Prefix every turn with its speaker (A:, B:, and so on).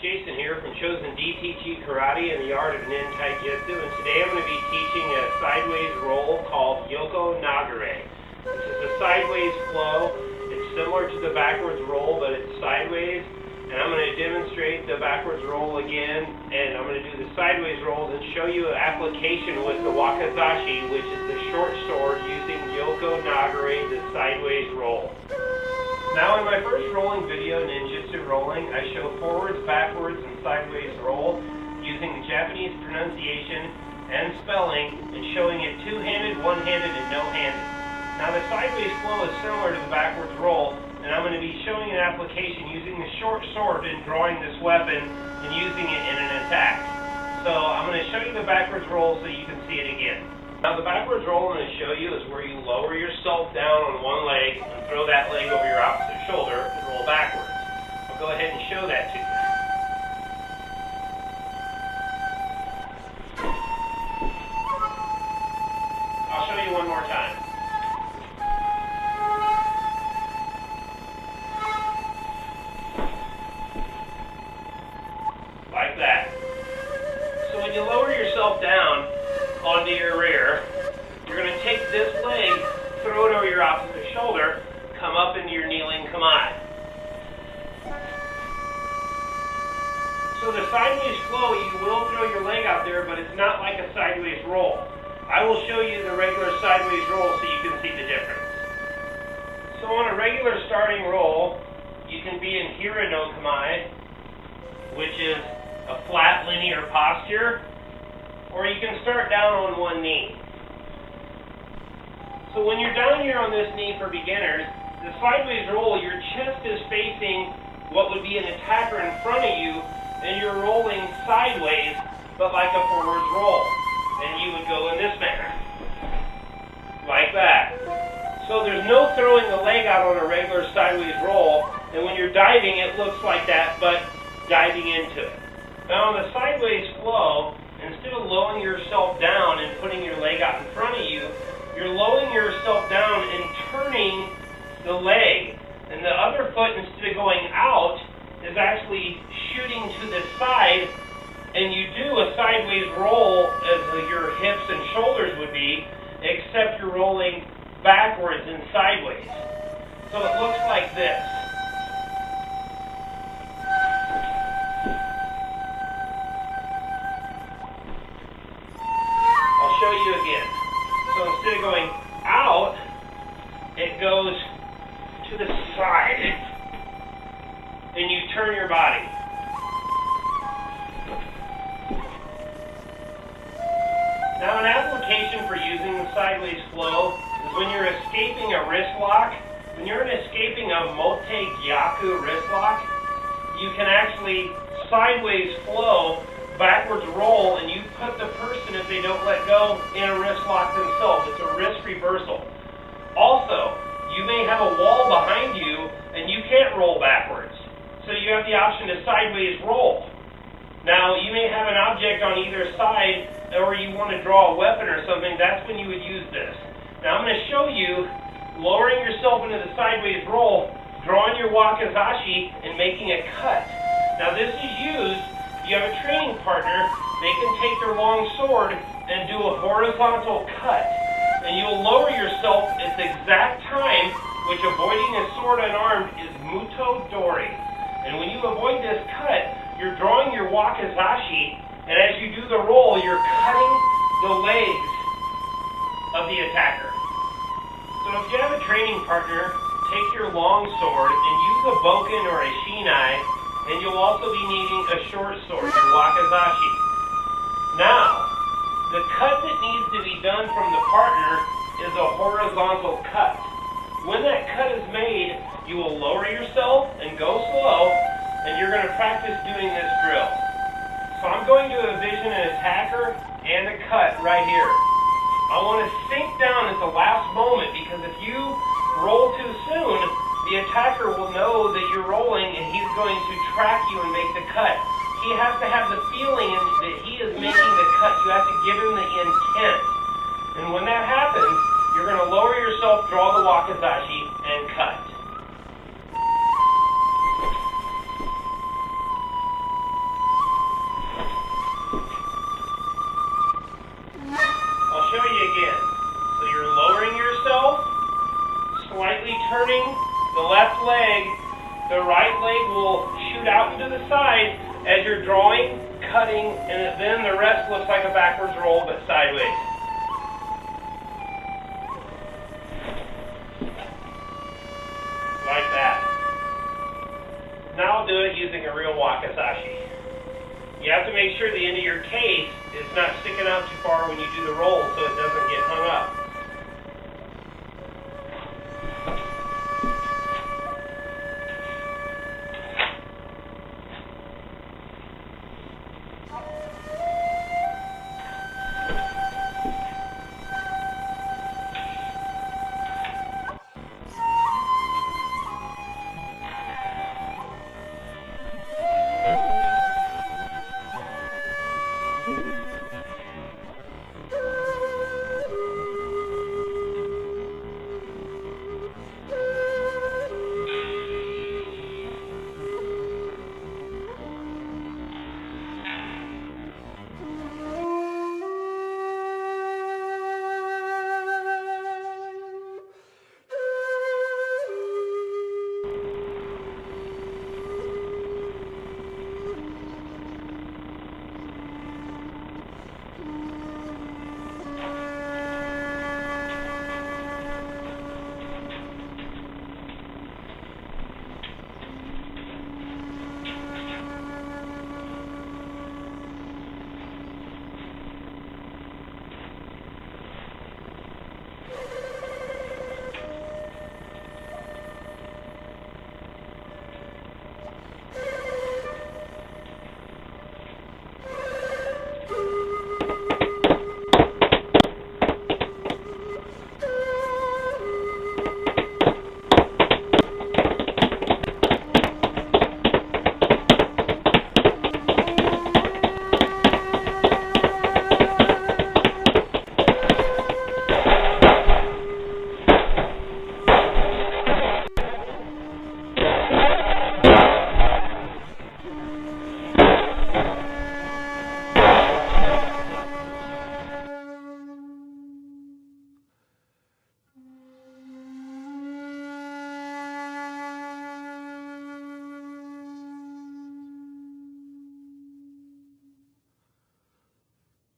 A: Jason here from Chosen DTG Karate and the Art of Ninjutsu, and today I'm going to be teaching a sideways roll called Yoko Nagare. This is a sideways flow. It's similar to the backwards roll, but it's sideways, and I'm going to demonstrate the backwards roll again, and I'm going to do the sideways rolls and show you an application with the wakizashi, which is the short sword using Yoko Nagare, the sideways roll. Now in my first rolling video, ninjutsu rolling, I show forwards, backwards, and sideways roll using the Japanese pronunciation and spelling and showing it two-handed, one-handed, and no-handed. Now the sideways flow is similar to the backwards roll, and I'm going to be showing an application using the short sword and drawing this weapon and using it in an attack. So I'm going to show you the backwards roll so you can see it again. Now the backwards roll I'm going to show you is where you lower yourself down on one leg and throw that leg over your opposite shoulder and roll backwards. I'll go ahead and show that to you. I'll show you one more time. Like that. So when you lower yourself down onto your rear, you're going to take this leg, throw it over your opposite shoulder, come up into your kneeling kamae. So the sideways flow, you will throw your leg out there, but it's not like a sideways roll. I will show you the regular sideways roll so you can see the difference. So on a regular starting roll, you can be in hira no kamae, which is a flat linear posture, or you can start down on one knee. So when you're down here on this knee for beginners, the sideways roll, your chest is facing what would be an attacker in front of you, and you're rolling sideways, but like a forwards roll. And you would go in this manner, like that. So there's no throwing the leg out on a regular sideways roll, and when you're diving, it looks like that, but diving into it. Now on the sideways flow, instead of lowering yourself down and putting your leg out in front of you, you're lowering yourself down and turning the leg. And the other foot, instead of going out, is actually shooting to the side, and you do a sideways roll as your hips and shoulders would be, except you're rolling backwards and sideways. So it looks like this. Show you again. So instead of going out, it goes to the side, and you turn your body. Now an application for using the sideways flow is when you're escaping a wrist lock. When you're escaping a mote gyaku wrist lock, you can actually sideways flow, backwards roll, and you put the person, if they don't let go, in a wrist lock themselves. It's a wrist reversal. Also, you may have a wall behind you and you can't roll backwards. So you have the option to sideways roll. Now, you may have an object on either side, or you want to draw a weapon or something. That's when you would use this. Now, I'm going to show you lowering yourself into the sideways roll, drawing your wakizashi, and making a cut. Now, this is used. You have a training partner, they can take their long sword and do a horizontal cut. And you'll lower yourself at the exact time, which avoiding a sword unarmed is muto dori. And when you avoid this cut, you're drawing your wakizashi, and as you do the roll, you're cutting the legs of the attacker. So if you have a training partner, take your long sword and use a bokken or a shinai, and you'll also be needing a short sword, your wakizashi. Now, the cut that needs to be done from the partner is a horizontal cut. When that cut is made, you will lower yourself and go slow, and you're going to practice doing this drill. So I'm going to envision an attacker and a cut right here. I want to sink down at the last moment, because if you roll too soon, the attacker will know that you're rolling, and he's going to track you and make the cut. He has to have the feeling that he is making the cut. You have to give him the intent. And when that happens, you're going to lower yourself, draw the wakizashi, and cut. show you again. So you're lowering yourself, slightly turning the left leg. The right leg will shoot out into the side as you're drawing, cutting, and then the rest looks like a backwards roll but sideways. Like that. Now I'll do it using a real wakizashi. You have to make sure the end of your case is not sticking out too far when you do the roll so it doesn't get hung up.